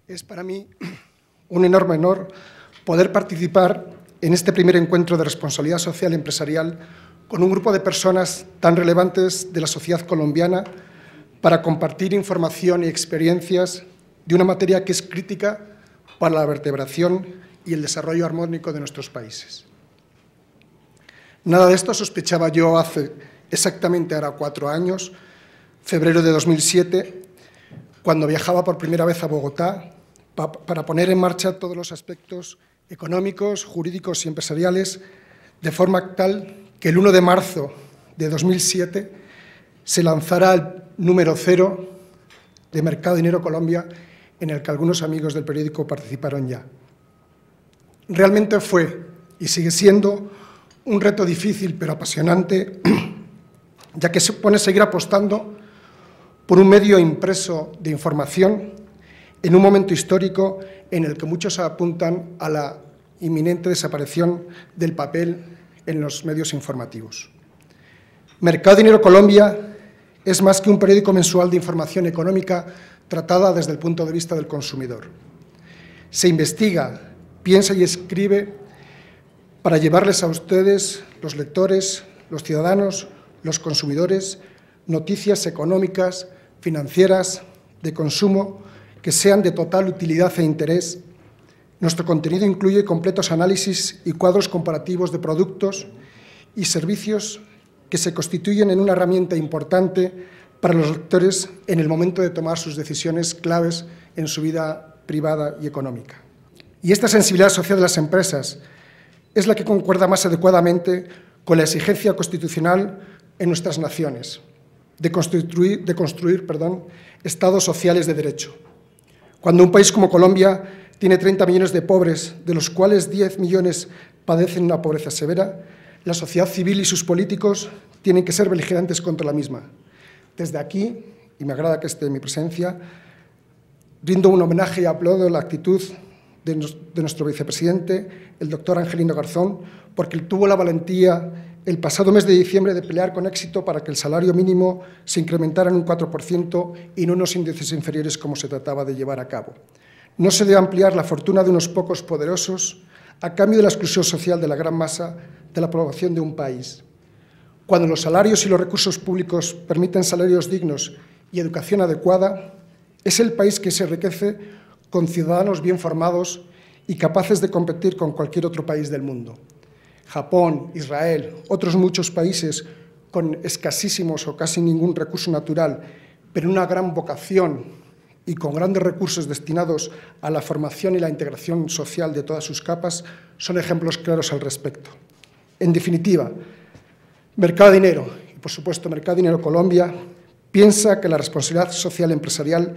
Es para mí un enorme honor poder participar en este primer encuentro de responsabilidad social empresarial con un grupo de personas tan relevantes de la sociedad colombiana para compartir información y experiencias de una materia que es crítica para la vertebración y el desarrollo armónico de nuestros países. Nada de esto sospechaba yo hace exactamente ahora 4 años, febrero de 2007, cuando viajaba por primera vez a Bogotá para poner en marcha todos los aspectos económicos, jurídicos y empresariales, de forma tal que el 1 de marzo de 2007 se lanzara el número 0 de Mercado Dinero Colombia, en el que algunos amigos del periódico participaron ya. Realmente fue y sigue siendo un reto difícil pero apasionante, ya que supone seguir apostando por un medio impreso de información en un momento histórico en el que muchos apuntan a la inminente desaparición del papel en los medios informativos. Mercado Dinero Colombia es más que un periódico mensual de información económica tratada desde el punto de vista del consumidor. Se investiga, piensa y escribe para llevarles a ustedes, los lectores, los ciudadanos, los consumidores, noticias económicas, financieras, de consumo, que sean de total utilidad e interés. Nuestro contenido incluye completos análisis y cuadros comparativos de productos y servicios que se constituyen en una herramienta importante para los lectores en el momento de tomar sus decisiones claves en su vida privada y económica. Y esta sensibilidad social de las empresas es la que concuerda más adecuadamente con la exigencia constitucional en nuestras naciones de construir estados sociales de derecho. Cuando un país como Colombia tiene 30 millones de pobres, de los cuales 10 millones padecen una pobreza severa, la sociedad civil y sus políticos tienen que ser beligerantes contra la misma. Desde aquí, y me agrada que esté en mi presencia, rindo un homenaje y aplaudo la actitud de nuestro vicepresidente, el doctor Angelino Garzón, porque él tuvo la valentía el pasado mes de diciembre de pelear con éxito para que el salario mínimo se incrementara en un 4% y no en unos índices inferiores como se trataba de llevar a cabo. No se debe ampliar la fortuna de unos pocos poderosos a cambio de la exclusión social de la gran masa de la población de un país. Cuando los salarios y los recursos públicos permiten salarios dignos y educación adecuada, es el país que se enriquece con ciudadanos bien formados y capaces de competir con cualquier otro país del mundo. Japón, Israel, otros muchos países con escasísimos o casi ningún recurso natural, pero una gran vocación y con grandes recursos destinados a la formación y la integración social de todas sus capas, son ejemplos claros al respecto. En definitiva, Mercado Dinero, y por supuesto Mercado Dinero Colombia, piensa que la responsabilidad social empresarial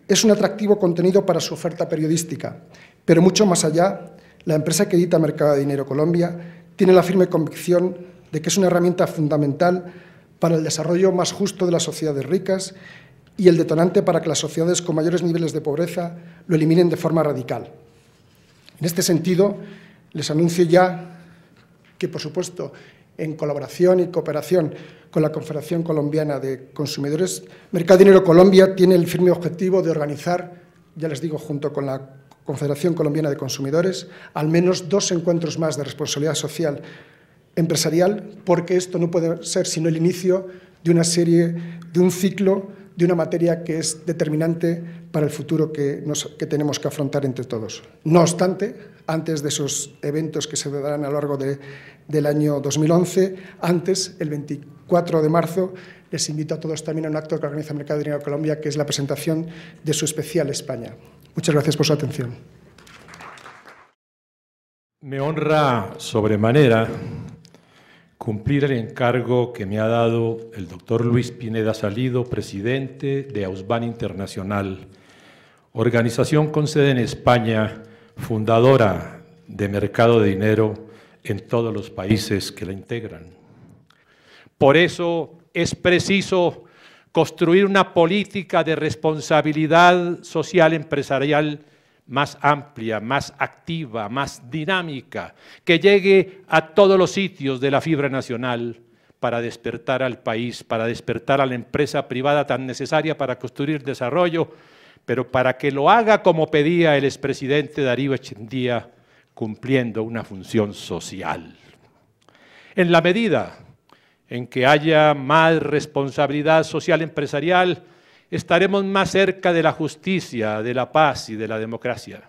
es un atractivo contenido para su oferta periodística, pero mucho más allá, la empresa que edita Mercado Dinero Colombia tiene la firme convicción de que es una herramienta fundamental para el desarrollo más justo de las sociedades ricas y el detonante para que las sociedades con mayores niveles de pobreza lo eliminen de forma radical. En este sentido, les anuncio ya que, por supuesto, en colaboración y cooperación con la Confederación Colombiana de Consumidores, Mercado Dinero Colombia tiene el firme objetivo de organizar, ya les digo, junto con la Confederación Colombiana de Consumidores, al menos 2 encuentros más de responsabilidad social empresarial, porque esto no puede ser sino el inicio de una serie, de un ciclo, de una materia que es determinante para el futuro que tenemos que afrontar entre todos. No obstante, antes de esos eventos que se darán a lo largo del año 2011, antes, el 24 de marzo, les invito a todos también a un acto que organiza Mercado Dinero Colombia, que es la presentación de su especial España. Muchas gracias por su atención. Me honra sobremanera cumplir el encargo que me ha dado el doctor Luis Pineda Salido, presidente de Ausban Internacional, organización con sede en España, fundadora de Mercado de Dinero en todos los países que la integran. Por eso es preciso construir una política de responsabilidad social empresarial más amplia, más activa, más dinámica, que llegue a todos los sitios de la fibra nacional para despertar al país, para despertar a la empresa privada tan necesaria para construir desarrollo, pero para que lo haga como pedía el expresidente Darío Echendía, cumpliendo una función social. En la medida en que haya más responsabilidad social empresarial, estaremos más cerca de la justicia, de la paz y de la democracia.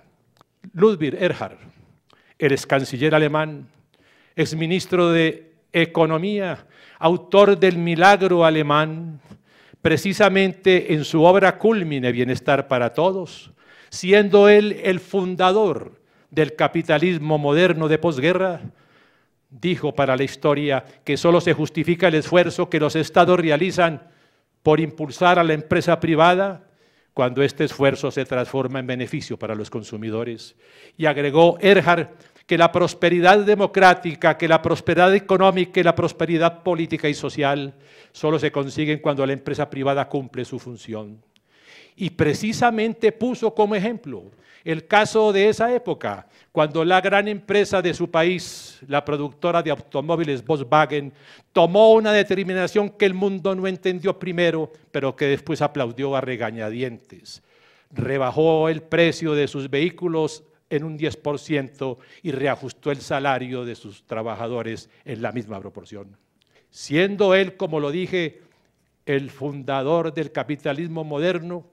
Ludwig Erhard, el ex canciller alemán, exministro de Economía, autor del milagro alemán, precisamente en su obra cúlmine Bienestar para Todos, siendo él el fundador del capitalismo moderno de posguerra, dijo para la historia que solo se justifica el esfuerzo que los estados realizan por impulsar a la empresa privada cuando este esfuerzo se transforma en beneficio para los consumidores. Y agregó Erhard que la prosperidad democrática, que la prosperidad económica y la prosperidad política y social solo se consiguen cuando la empresa privada cumple su función. Y precisamente puso como ejemplo el caso de esa época, cuando la gran empresa de su país, la productora de automóviles Volkswagen, tomó una determinación que el mundo no entendió primero, pero que después aplaudió a regañadientes. Rebajó el precio de sus vehículos en un 10% y reajustó el salario de sus trabajadores en la misma proporción. Siendo él, como lo dije, el fundador del capitalismo moderno,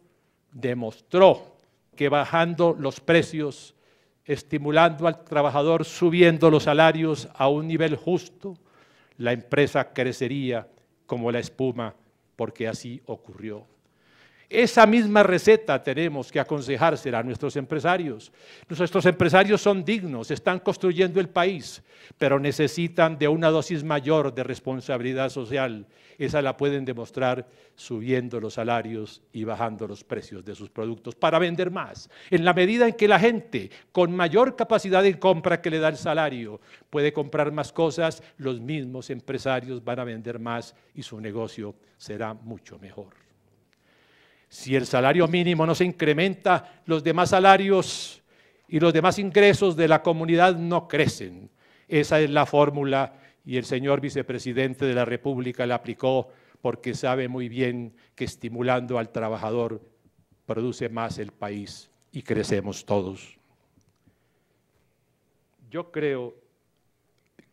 demostró que bajando los precios, estimulando al trabajador, subiendo los salarios a un nivel justo, la empresa crecería como la espuma, porque así ocurrió. Esa misma receta tenemos que aconsejársela a nuestros empresarios. Nuestros empresarios son dignos, están construyendo el país, pero necesitan de una dosis mayor de responsabilidad social. Esa la pueden demostrar subiendo los salarios y bajando los precios de sus productos para vender más. En la medida en que la gente con mayor capacidad de compra que le da el salario puede comprar más cosas, los mismos empresarios van a vender más y su negocio será mucho mejor. Si el salario mínimo no se incrementa, los demás salarios y los demás ingresos de la comunidad no crecen. Esa es la fórmula y el señor vicepresidente de la República la aplicó porque sabe muy bien que estimulando al trabajador produce más el país y crecemos todos. Yo creo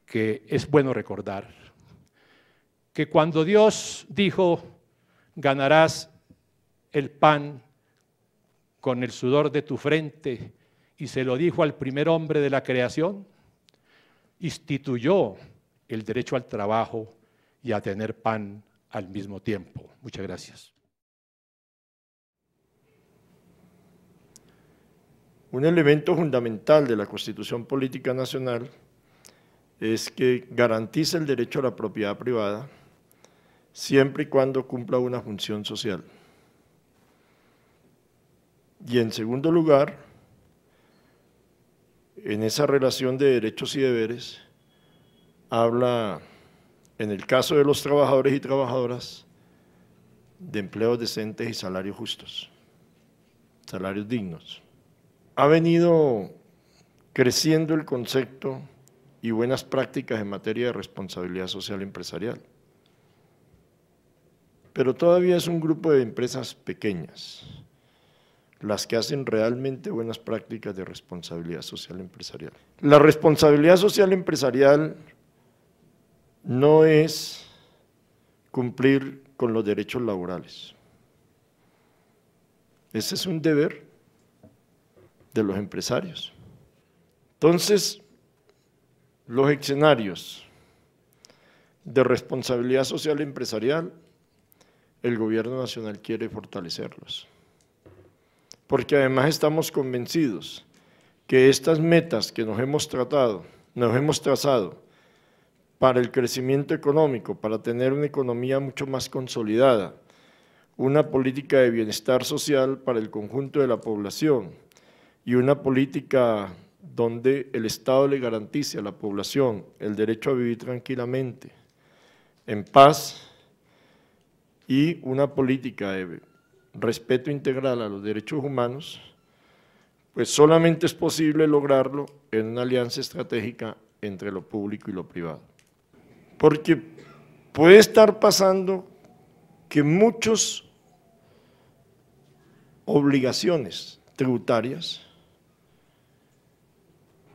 que es bueno recordar que cuando Dios dijo, ganarás el pan con el sudor de tu frente, y se lo dijo al primer hombre de la creación, instituyó el derecho al trabajo y a tener pan al mismo tiempo. Muchas gracias. Un elemento fundamental de la Constitución Política Nacional es que garantiza el derecho a la propiedad privada siempre y cuando cumpla una función social. Y en segundo lugar, en esa relación de derechos y deberes, habla, en el caso de los trabajadores y trabajadoras, de empleos decentes y salarios justos, salarios dignos. Ha venido creciendo el concepto y buenas prácticas en materia de responsabilidad social empresarial, pero todavía es un grupo de empresas pequeñas las que hacen realmente buenas prácticas de responsabilidad social empresarial. La responsabilidad social empresarial no es cumplir con los derechos laborales. Ese es un deber de los empresarios. Entonces, los escenarios de responsabilidad social empresarial, el Gobierno Nacional quiere fortalecerlos, porque además estamos convencidos que estas metas que nos hemos trazado para el crecimiento económico, para tener una economía mucho más consolidada, una política de bienestar social para el conjunto de la población y una política donde el Estado le garantice a la población el derecho a vivir tranquilamente, en paz, y una política de respeto integral a los derechos humanos, pues solamente es posible lograrlo en una alianza estratégica entre lo público y lo privado. Porque puede estar pasando que muchos obligaciones tributarias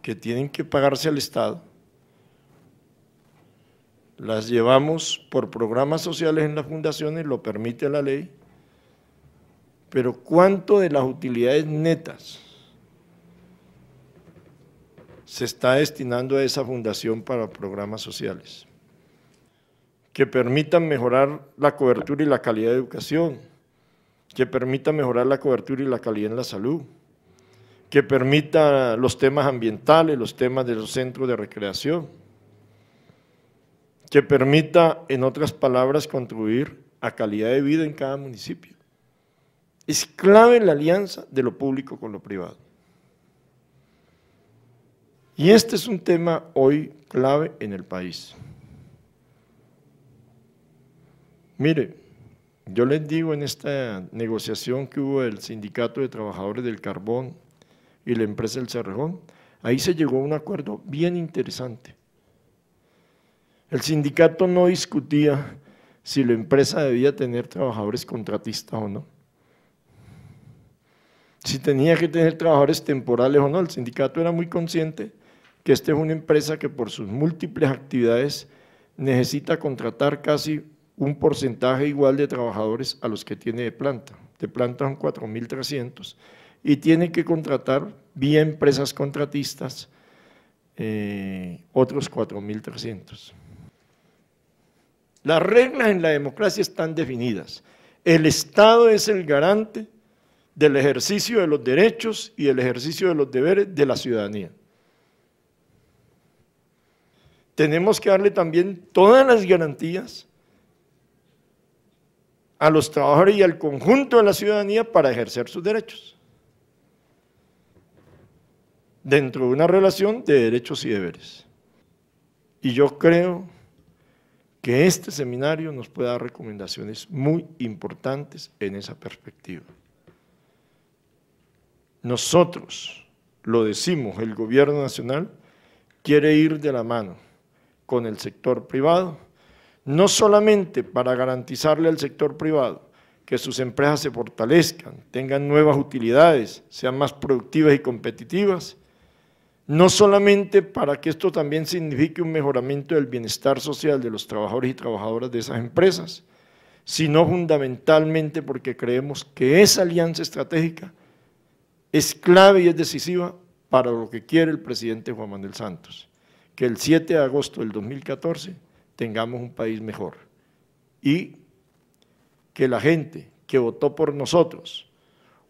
que tienen que pagarse al Estado, las llevamos por programas sociales en las fundaciones, lo permite la ley, pero ¿cuánto de las utilidades netas se está destinando a esa fundación para programas sociales que permitan mejorar la cobertura y la calidad de educación, que permitan mejorar la cobertura y la calidad en la salud, que permita los temas ambientales, los temas de los centros de recreación, que permita, en otras palabras, contribuir a calidad de vida en cada municipio? Es clave la alianza de lo público con lo privado. Y este es un tema hoy clave en el país. Mire, yo les digo, en esta negociación que hubo del Sindicato de Trabajadores del Carbón y la empresa El Cerrejón, ahí se llegó a un acuerdo bien interesante. El sindicato no discutía si la empresa debía tener trabajadores contratistas o no, si tenía que tener trabajadores temporales o no. El sindicato era muy consciente que esta es una empresa que por sus múltiples actividades necesita contratar casi un porcentaje igual de trabajadores a los que tiene de planta. De planta son 4.300 y tiene que contratar vía empresas contratistas otros 4.300. Las reglas en la democracia están definidas. El Estado es el garante del ejercicio de los derechos y del ejercicio de los deberes de la ciudadanía. Tenemos que darle también todas las garantías a los trabajadores y al conjunto de la ciudadanía para ejercer sus derechos, dentro de una relación de derechos y deberes. Y yo creo que este seminario nos puede dar recomendaciones muy importantes en esa perspectiva. Nosotros, lo decimos, el gobierno nacional quiere ir de la mano con el sector privado, no solamente para garantizarle al sector privado que sus empresas se fortalezcan, tengan nuevas utilidades, sean más productivas y competitivas, no solamente para que esto también signifique un mejoramiento del bienestar social de los trabajadores y trabajadoras de esas empresas, sino fundamentalmente porque creemos que esa alianza estratégica es clave y es decisiva para lo que quiere el presidente Juan Manuel Santos, que el 7 de agosto del 2014 tengamos un país mejor y que la gente que votó por nosotros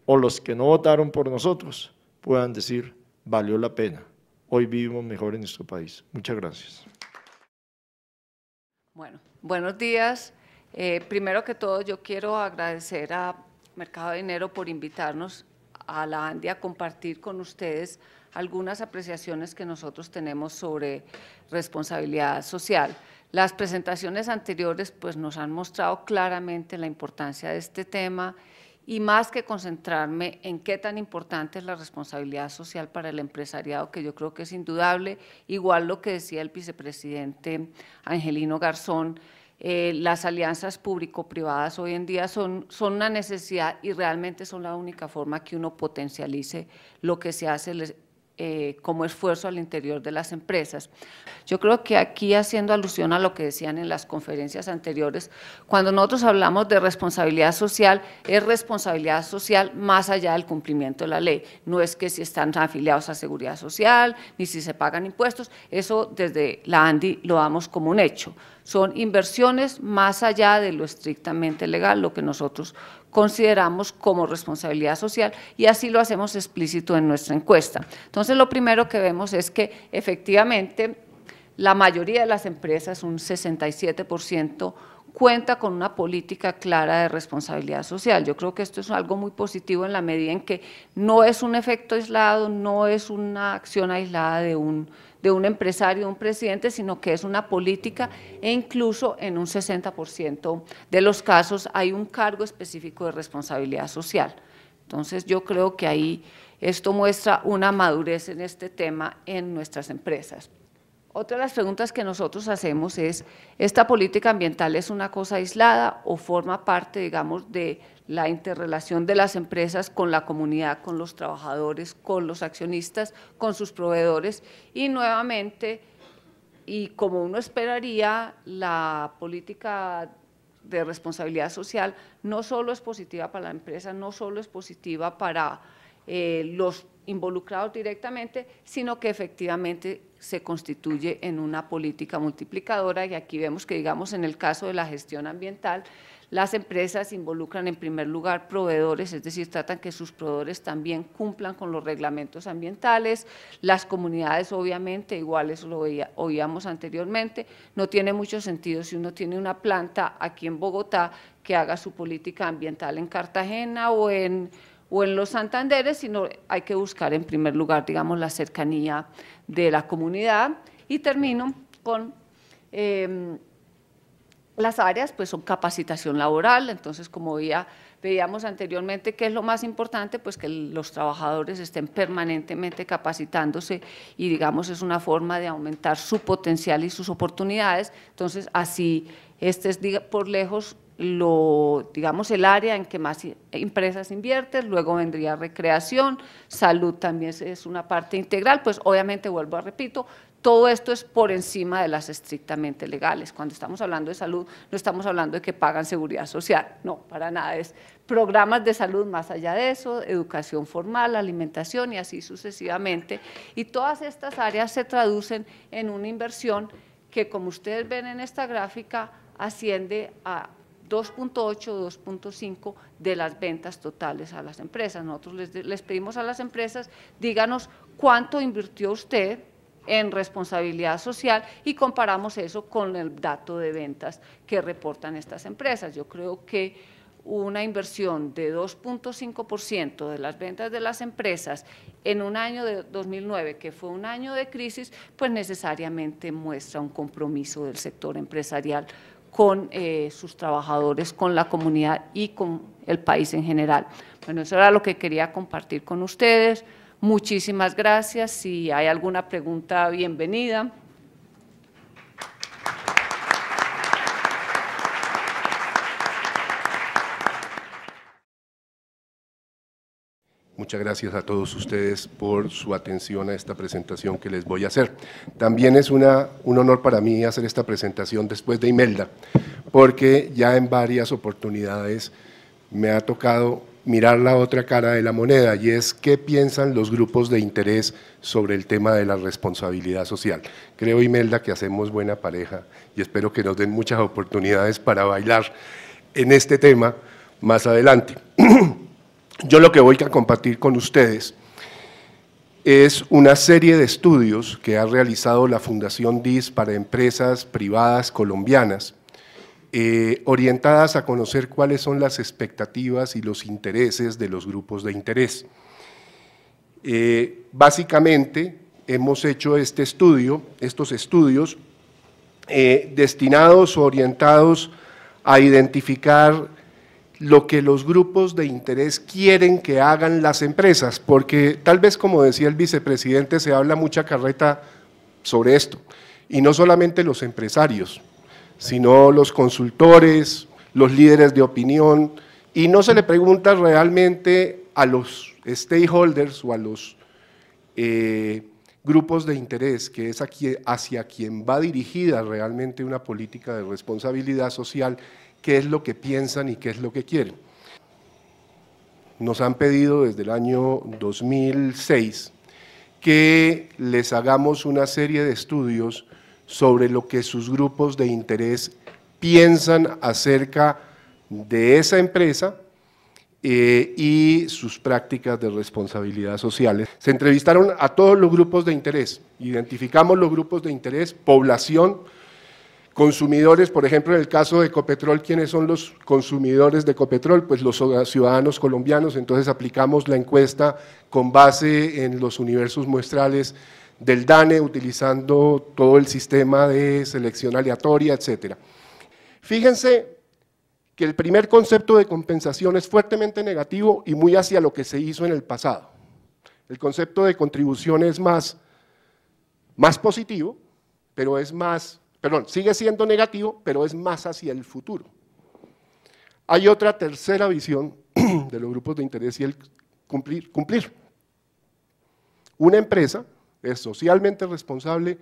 o los que no votaron por nosotros puedan decir: valió la pena, hoy vivimos mejor en nuestro país. Muchas gracias. Bueno, buenos días. Primero que todo, yo quiero agradecer a Mercado de Dinero por invitarnos a la ANDI a compartir con ustedes algunas apreciaciones que nosotros tenemos sobre responsabilidad social. Las presentaciones anteriores pues nos han mostrado claramente la importancia de este tema, y más que concentrarme en qué tan importante es la responsabilidad social para el empresariado, que yo creo que es indudable, igual lo que decía el vicepresidente Angelino Garzón, las alianzas público-privadas hoy en día son una necesidad y realmente son la única forma que uno potencialice lo que se hace como esfuerzo al interior de las empresas. Yo creo que aquí, haciendo alusión a lo que decían en las conferencias anteriores, cuando nosotros hablamos de responsabilidad social, es responsabilidad social más allá del cumplimiento de la ley. No es que si están afiliados a Seguridad Social, ni si se pagan impuestos, eso desde la ANDI lo damos como un hecho. Son inversiones más allá de lo estrictamente legal, lo que nosotros consideramos como responsabilidad social, y así lo hacemos explícito en nuestra encuesta. Entonces, lo primero que vemos es que efectivamente la mayoría de las empresas, un 67%, cuenta con una política clara de responsabilidad social. Yo creo que esto es algo muy positivo en la medida en que no es un efecto aislado, no es una acción aislada de un empresario, de un presidente, sino que es una política, e incluso en un 60% de los casos hay un cargo específico de responsabilidad social. Entonces, yo creo que ahí esto muestra una madurez en este tema en nuestras empresas. Otra de las preguntas que nosotros hacemos es: ¿esta política ambiental es una cosa aislada o forma parte, digamos, de la interrelación de las empresas con la comunidad, con los trabajadores, con los accionistas, con sus proveedores y nuevamente, y como uno esperaría, la política de responsabilidad social no solo es positiva para la empresa, no solo es positiva para los involucrados directamente, sino que efectivamente se constituye en una política multiplicadora y aquí vemos que, digamos, en el caso de la gestión ambiental, las empresas involucran en primer lugar proveedores, es decir, tratan que sus proveedores también cumplan con los reglamentos ambientales, las comunidades obviamente, igual eso lo oíamos anteriormente, no tiene mucho sentido si uno tiene una planta aquí en Bogotá que haga su política ambiental en Cartagena o en los Santanderes, sino hay que buscar en primer lugar, digamos, la cercanía de la comunidad. Y termino con las áreas, pues son capacitación laboral, entonces como veíamos anteriormente, ¿qué es lo más importante? Pues que los trabajadores estén permanentemente capacitándose y digamos es una forma de aumentar su potencial y sus oportunidades, entonces así este es por lejos digamos el área en que más empresas invierten, luego vendría recreación, salud también es una parte integral, pues obviamente vuelvo a repito, todo esto es por encima de las estrictamente legales. Cuando estamos hablando de salud, no estamos hablando de que pagan seguridad social, no, para nada, es programas de salud más allá de eso, educación formal, alimentación y así sucesivamente. Y todas estas áreas se traducen en una inversión que, como ustedes ven en esta gráfica, asciende a 2.8, 2.5 de las ventas totales a las empresas. Nosotros les pedimos a las empresas, díganos cuánto invirtió usted en responsabilidad social y comparamos eso con el dato de ventas que reportan estas empresas. Yo creo que una inversión de 2.5% de las ventas de las empresas en un año de 2009, que fue un año de crisis, pues necesariamente muestra un compromiso del sector empresarial con sus trabajadores, con la comunidad y con el país en general. Bueno, eso era lo que quería compartir con ustedes. Muchísimas gracias. Si hay alguna pregunta, bienvenida. Muchas gracias a todos ustedes por su atención a esta presentación que les voy a hacer. También es un honor para mí hacer esta presentación después de Imelda, porque ya en varias oportunidades me ha tocado mirar la otra cara de la moneda y es qué piensan los grupos de interés sobre el tema de la responsabilidad social. Creo, Imelda, que hacemos buena pareja y espero que nos den muchas oportunidades para bailar en este tema más adelante. Yo lo que voy a compartir con ustedes es una serie de estudios que ha realizado la Fundación DIS para empresas privadas colombianas, orientadas a conocer cuáles son las expectativas y los intereses de los grupos de interés. Básicamente, hemos hecho estos estudios destinados o orientados a identificar lo que los grupos de interés quieren que hagan las empresas, porque tal vez, como decía el vicepresidente, se habla mucha carreta sobre esto, y no solamente los empresarios, sino los consultores, los líderes de opinión, y no se le pregunta realmente a los stakeholders o a los grupos de interés, que es hacia quien va dirigida realmente una política de responsabilidad social, qué es lo que piensan y qué es lo que quieren. Nos han pedido desde el año 2006 que les hagamos una serie de estudios sobre lo que sus grupos de interés piensan acerca de esa empresa y sus prácticas de responsabilidad sociales. Se entrevistaron a todos los grupos de interés, identificamos los grupos de interés, población, consumidores, por ejemplo, en el caso de Ecopetrol, ¿quiénes son los consumidores de Ecopetrol? Pues los ciudadanos colombianos, entonces aplicamos la encuesta con base en los universos muestrales del DANE, utilizando todo el sistema de selección aleatoria, etcétera. Fíjense que el primer concepto de compensación es fuertemente negativo y muy hacia lo que se hizo en el pasado. El concepto de contribución es más positivo, pero es más, perdón, sigue siendo negativo, pero es más hacia el futuro. Hay otra tercera visión de los grupos de interés y el cumplir. Una empresa es socialmente responsable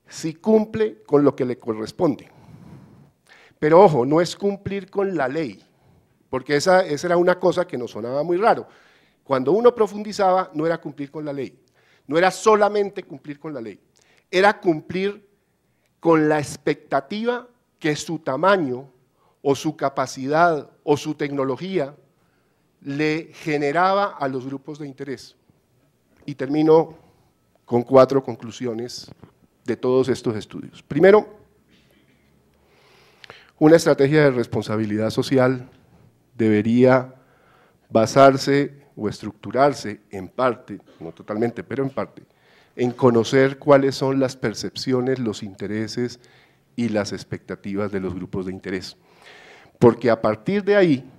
si cumple con lo que le corresponde. Pero ojo, no es cumplir con la ley, porque esa era una cosa que nos sonaba muy raro. Cuando uno profundizaba, no era cumplir con la ley, no era solamente cumplir con la ley, era cumplir con la expectativa que su tamaño o su capacidad o su tecnología le generaba a los grupos de interés. Y termino con 4 conclusiones de todos estos estudios. Primero, una estrategia de responsabilidad social debería basarse o estructurarse en parte, no totalmente, pero en parte, en conocer cuáles son las percepciones, los intereses y las expectativas de los grupos de interés. Porque a partir de ahí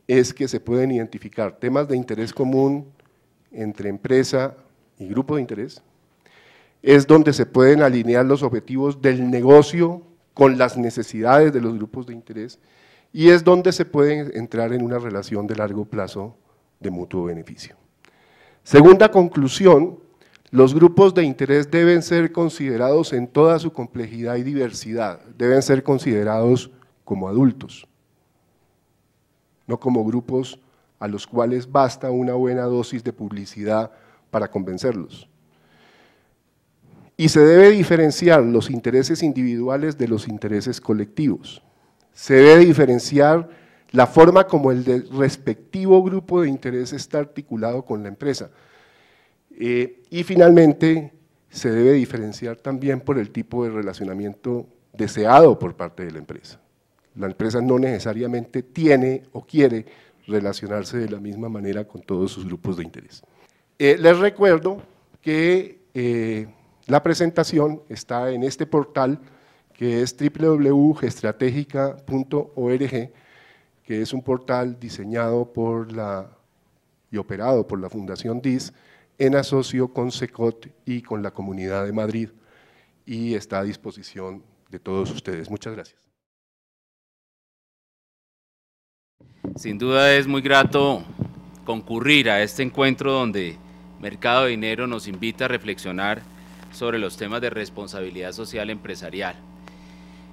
es que se pueden identificar temas de interés común entre empresa y grupo de interés, es donde se pueden alinear los objetivos del negocio con las necesidades de los grupos de interés y es donde se puede entrar en una relación de largo plazo de mutuo beneficio. Segunda conclusión, los grupos de interés deben ser considerados en toda su complejidad y diversidad, deben ser considerados como adultos, no como grupos a los cuales basta una buena dosis de publicidad para convencerlos. Y se debe diferenciar los intereses individuales de los intereses colectivos. Se debe diferenciar la forma como el respectivo grupo de interés está articulado con la empresa. Y finalmente, se debe diferenciar también por el tipo de relacionamiento deseado por parte de la empresa. La empresa no necesariamente tiene o quiere relacionarse de la misma manera con todos sus grupos de interés. Les recuerdo que la presentación está en este portal que es www.gestrategica.org, que es un portal diseñado y operado por la Fundación DIS en asocio con CECOT y con la Comunidad de Madrid y está a disposición de todos ustedes. Muchas gracias. Sin duda es muy grato concurrir a este encuentro donde Mercado de Dinero nos invita a reflexionar sobre los temas de responsabilidad social empresarial.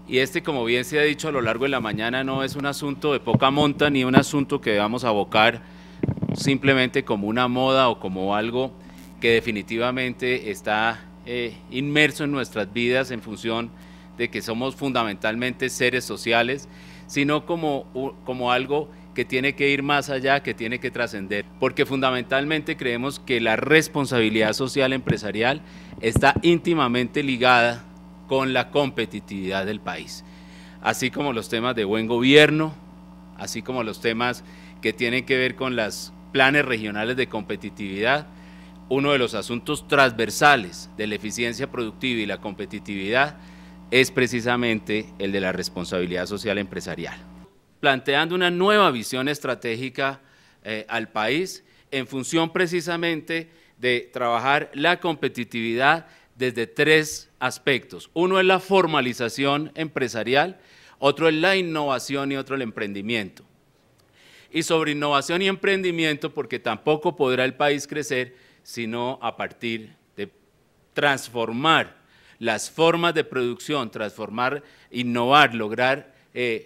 Y como bien se ha dicho a lo largo de la mañana, no es un asunto de poca monta ni un asunto que debamos abocar simplemente como una moda o como algo que definitivamente está inmerso en nuestras vidas en función de que somos fundamentalmente seres sociales, sino como algo que tiene que ir más allá, que tiene que trascender, porque fundamentalmente creemos que la responsabilidad social empresarial está íntimamente ligada con la competitividad del país, así como los temas de buen gobierno, así como los temas que tienen que ver con los planes regionales de competitividad. Uno de los asuntos transversales de la eficiencia productiva y la competitividad es precisamente el de la responsabilidad social empresarial, planteando una nueva visión estratégica al país en función precisamente de trabajar la competitividad desde 3 aspectos. Uno es la formalización empresarial, otro es la innovación y otro el emprendimiento. Y sobre innovación y emprendimiento, porque tampoco podrá el país crecer sino a partir de transformar las formas de producción, transformar, innovar, lograr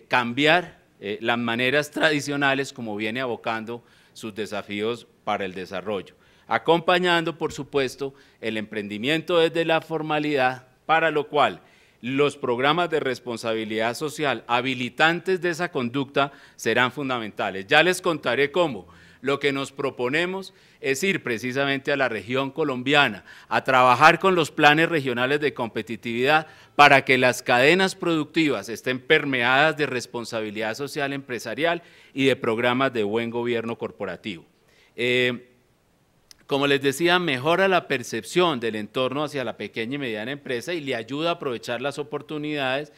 cambiar las maneras tradicionales como viene abocando sus desafíos para el desarrollo, acompañando por supuesto el emprendimiento desde la formalidad, para lo cual los programas de responsabilidad social habilitantes de esa conducta serán fundamentales. Ya les contaré cómo. Lo que nos proponemos es ir precisamente a la región colombiana, a trabajar con los planes regionales de competitividad para que las cadenas productivas estén permeadas de responsabilidad social empresarial y de programas de buen gobierno corporativo. Como les decía, mejora la percepción del entorno hacia la pequeña y mediana empresa y le ayuda a aprovechar las oportunidades,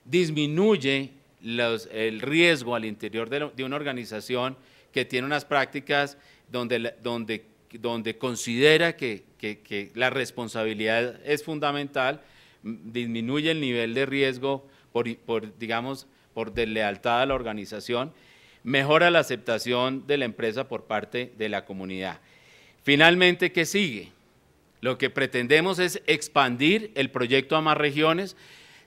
disminuye el riesgo al interior de una organización que tiene unas prácticas donde considera que la responsabilidad es fundamental, disminuye el nivel de riesgo por deslealtad a la organización, mejora la aceptación de la empresa por parte de la comunidad. Finalmente, ¿qué sigue? Lo que pretendemos es expandir el proyecto a más regiones,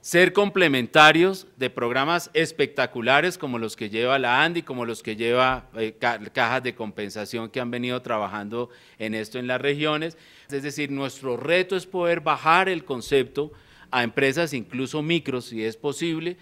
ser complementarios de programas espectaculares como los que lleva la ANDI, como los que lleva cajas de compensación que han venido trabajando en esto en las regiones. Es decir, nuestro reto es poder bajar el concepto a empresas incluso micros, si es posible.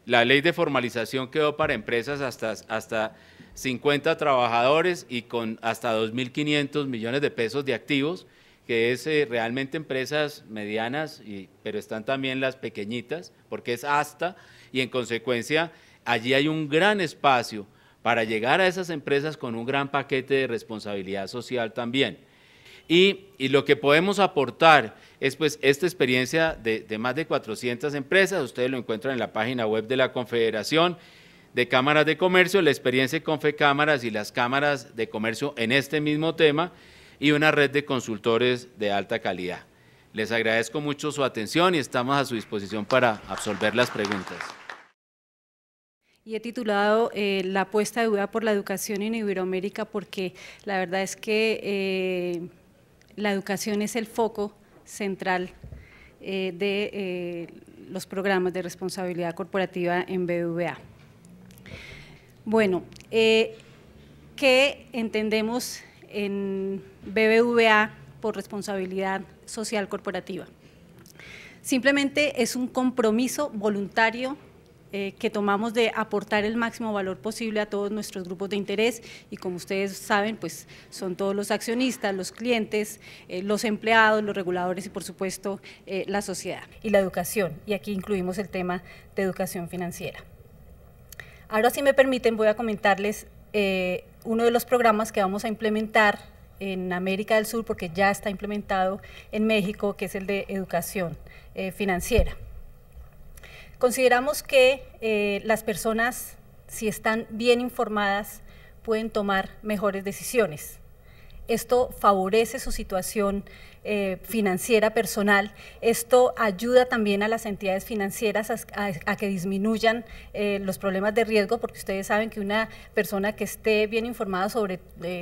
La ley de formalización quedó para empresas hasta 50 trabajadores y con hasta 2.500 millones de pesos de activos, que es realmente empresas medianas, pero están también las pequeñitas, porque es hasta, y en consecuencia allí hay un gran espacio para llegar a esas empresas con un gran paquete de responsabilidad social también. Y lo que podemos aportar es pues esta experiencia de más de 400 empresas, ustedes lo encuentran en la página web de la Confederación de Cámaras de Comercio, la experiencia de Confecámaras y las cámaras de comercio en este mismo tema, y una red de consultores de alta calidad. Les agradezco mucho su atención y estamos a su disposición para absolver las preguntas. Y he titulado La apuesta de duda por la educación en Iberoamérica, porque la verdad es que la educación es el foco central de los programas de responsabilidad corporativa en BBVA. Bueno, ¿qué entendemos en BBVA por responsabilidad social corporativa? Simplemente es un compromiso voluntario que tomamos de aportar el máximo valor posible a todos nuestros grupos de interés, y como ustedes saben, pues son todos los accionistas, los clientes, los empleados, los reguladores y por supuesto la sociedad y la educación, y aquí incluimos el tema de educación financiera. Ahora, si me permiten, voy a comentarles uno de los programas que vamos a implementar en América del Sur, porque ya está implementado en México, que es el de educación financiera. Consideramos que las personas, si están bien informadas, pueden tomar mejores decisiones. Esto favorece su situación financiera personal. Esto ayuda también a las entidades financieras a que disminuyan los problemas de riesgo, porque ustedes saben que una persona que esté bien informada sobre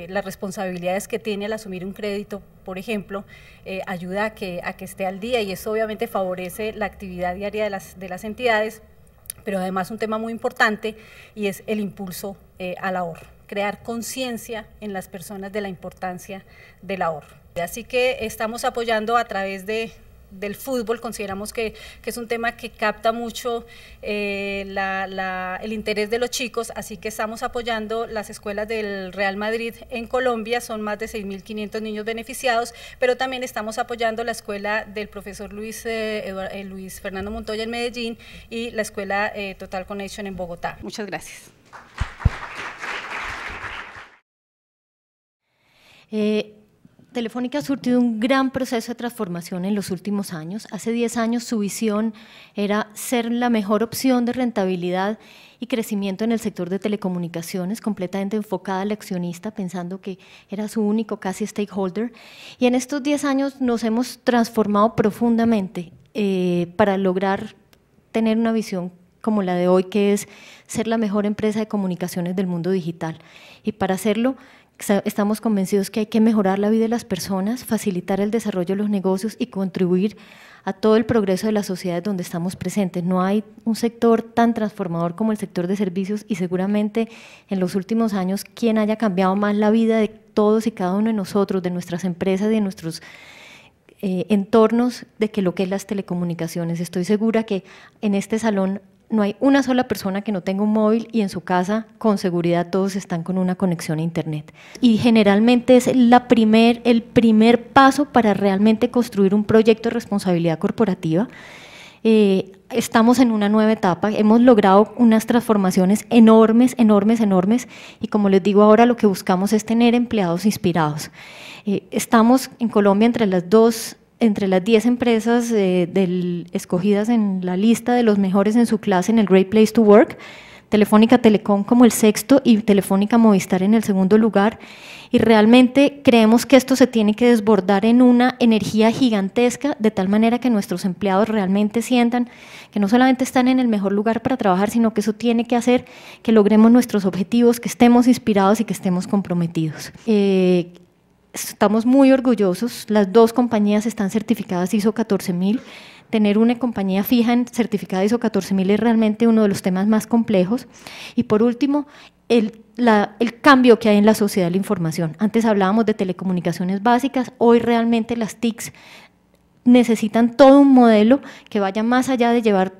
las responsabilidades que tiene al asumir un crédito, por ejemplo, ayuda a que esté al día, y eso obviamente favorece la actividad diaria de las entidades, pero además un tema muy importante, y es el impulso al ahorro, crear conciencia en las personas de la importancia del ahorro. Así que estamos apoyando a través del fútbol. Consideramos que es un tema que capta mucho el interés de los chicos, así que estamos apoyando las escuelas del Real Madrid en Colombia. Son más de 6.500 niños beneficiados, pero también estamos apoyando la escuela del profesor Luis Fernando Montoya en Medellín y la escuela Total Connection en Bogotá. Muchas gracias. Telefónica ha surtido un gran proceso de transformación en los últimos años. Hace 10 años su visión era ser la mejor opción de rentabilidad y crecimiento en el sector de telecomunicaciones, completamente enfocada al accionista, pensando que era su único casi stakeholder. Y en estos 10 años nos hemos transformado profundamente para lograr tener una visión como la de hoy, que es ser la mejor empresa de comunicaciones del mundo digital. Y para hacerlo, estamos convencidos que hay que mejorar la vida de las personas, facilitar el desarrollo de los negocios y contribuir a todo el progreso de las sociedades donde estamos presentes. No hay un sector tan transformador como el sector de servicios, y seguramente en los últimos años quien haya cambiado más la vida de todos y cada uno de nosotros, de nuestras empresas, de nuestros entornos, de que lo que es las telecomunicaciones. Estoy segura que en este salón no hay una sola persona que no tenga un móvil, y en su casa con seguridad todos están con una conexión a internet. Y generalmente es el primer paso para realmente construir un proyecto de responsabilidad corporativa. Estamos en una nueva etapa, hemos logrado unas transformaciones enormes, y como les digo, ahora lo que buscamos es tener empleados inspirados. Estamos en Colombia entre las 10 empresas escogidas en la lista de los mejores en su clase en el Great Place to Work. Telefónica Telecom como el sexto y Telefónica Movistar en el segundo lugar, y realmente creemos que esto se tiene que desbordar en una energía gigantesca, de tal manera que nuestros empleados realmente sientan que no solamente están en el mejor lugar para trabajar, sino que eso tiene que hacer que logremos nuestros objetivos, que estemos inspirados y que estemos comprometidos. Estamos muy orgullosos, las dos compañías están certificadas ISO 14000, tener una compañía fija en certificada ISO 14000 es realmente uno de los temas más complejos. Y por último, el cambio que hay en la sociedad de la información. Antes hablábamos de telecomunicaciones básicas, hoy realmente las TICs necesitan todo un modelo que vaya más allá de llevar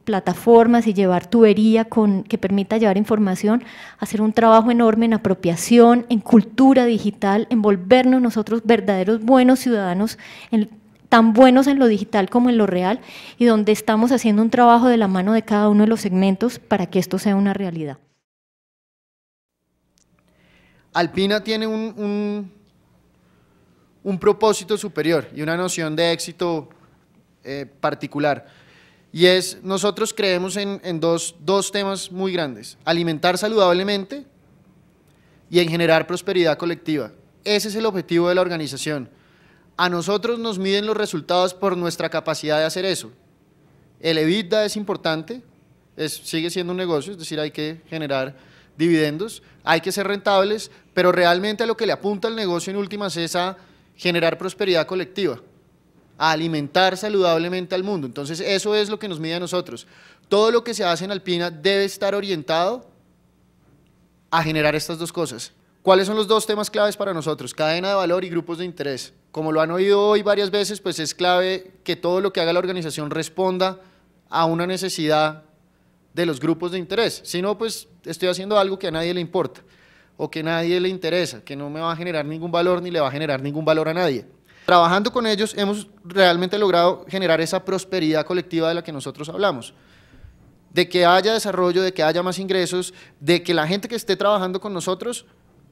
plataformas y llevar tubería que permita llevar información, hacer un trabajo enorme en apropiación, en cultura digital, en volvernos nosotros verdaderos buenos ciudadanos, tan buenos en lo digital como en lo real, y donde estamos haciendo un trabajo de la mano de cada uno de los segmentos para que esto sea una realidad. Alpina tiene un propósito superior y una noción de éxito particular, y es, nosotros creemos en dos temas muy grandes: alimentar saludablemente y en generar prosperidad colectiva. Ese es el objetivo de la organización. A nosotros nos miden los resultados por nuestra capacidad de hacer eso. El EBITDA es importante, sigue siendo un negocio, es decir, hay que generar dividendos, hay que ser rentables, pero realmente a lo que le apunta el negocio en últimas es a generar prosperidad colectiva, a alimentar saludablemente al mundo. Entonces eso es lo que nos mide a nosotros. Todo lo que se hace en Alpina debe estar orientado a generar estas dos cosas. ¿Cuáles son los dos temas claves para nosotros? Cadena de valor y grupos de interés. Como lo han oído hoy varias veces, pues es clave que todo lo que haga la organización responda a una necesidad de los grupos de interés. Si no, pues estoy haciendo algo que a nadie le importa o que a nadie le interesa, que no me va a generar ningún valor ni le va a generar ningún valor a nadie. Trabajando con ellos hemos realmente logrado generar esa prosperidad colectiva de la que nosotros hablamos, de que haya desarrollo, de que haya más ingresos, de que la gente que esté trabajando con nosotros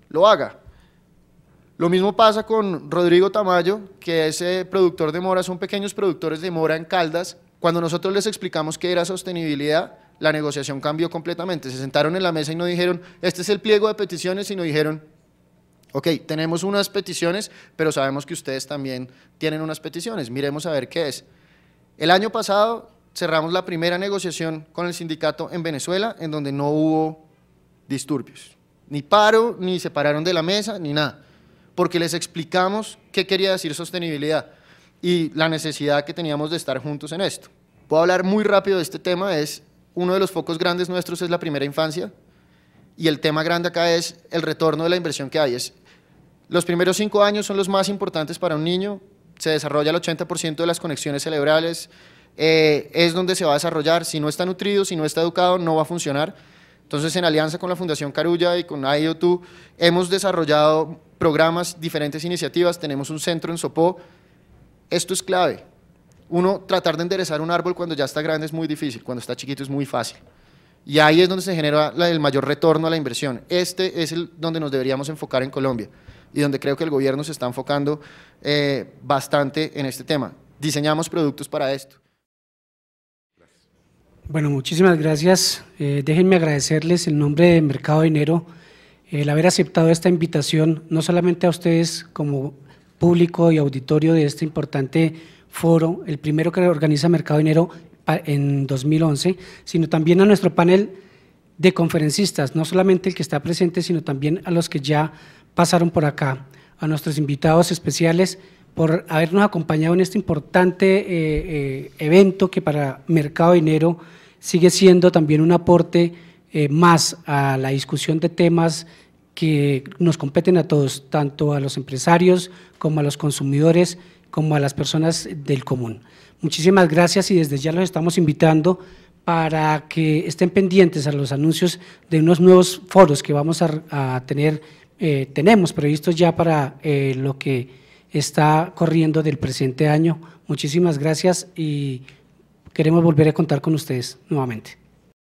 lo haga. Lo mismo pasa con Rodrigo Tamayo, que es productor de mora, son pequeños productores de mora en Caldas. Cuando nosotros les explicamos qué era sostenibilidad, la negociación cambió completamente. Se sentaron en la mesa y no dijeron, este es el pliego de peticiones, sino dijeron, ok, tenemos unas peticiones, pero sabemos que ustedes también tienen unas peticiones, miremos a ver qué es. El año pasado cerramos la primera negociación con el sindicato en Venezuela, en donde no hubo disturbios, ni paro, ni se pararon de la mesa, ni nada, porque les explicamos qué quería decir sostenibilidad y la necesidad que teníamos de estar juntos en esto. Puedo hablar muy rápido de este tema, uno de los focos grandes nuestros es la primera infancia, y el tema grande acá es el retorno de la inversión que hay. Los primeros 5 años son los más importantes para un niño, se desarrolla el 80% de las conexiones cerebrales, es donde se va a desarrollar. Si no está nutrido, si no está educado, no va a funcionar. Entonces, en alianza con la Fundación Carulla y con IO2, hemos desarrollado programas, diferentes iniciativas, tenemos un centro en Sopó. Esto es clave. Tratar de enderezar un árbol cuando ya está grande es muy difícil, cuando está chiquito es muy fácil. Y ahí es donde se genera el mayor retorno a la inversión. Este es donde nos deberíamos enfocar en Colombia y donde creo que el gobierno se está enfocando bastante en este tema. Diseñamos productos para esto. Bueno, muchísimas gracias. Déjenme agradecerles en nombre de Mercado Dinero el haber aceptado esta invitación, no solamente a ustedes como público y auditorio de este importante foro, el primero que organiza Mercado Dinero en 2011, sino también a nuestro panel de conferencistas, no solamente el que está presente, sino también a los que ya pasaron por acá, a nuestros invitados especiales por habernos acompañado en este importante evento que para Mercado Dinero sigue siendo también un aporte más a la discusión de temas que nos competen a todos, tanto a los empresarios como a los consumidores, como a las personas del común. Muchísimas gracias y desde ya los estamos invitando para que estén pendientes a los anuncios de unos nuevos foros que vamos a tener, tenemos previstos ya para lo que está corriendo del presente año. Muchísimas gracias y queremos volver a contar con ustedes nuevamente.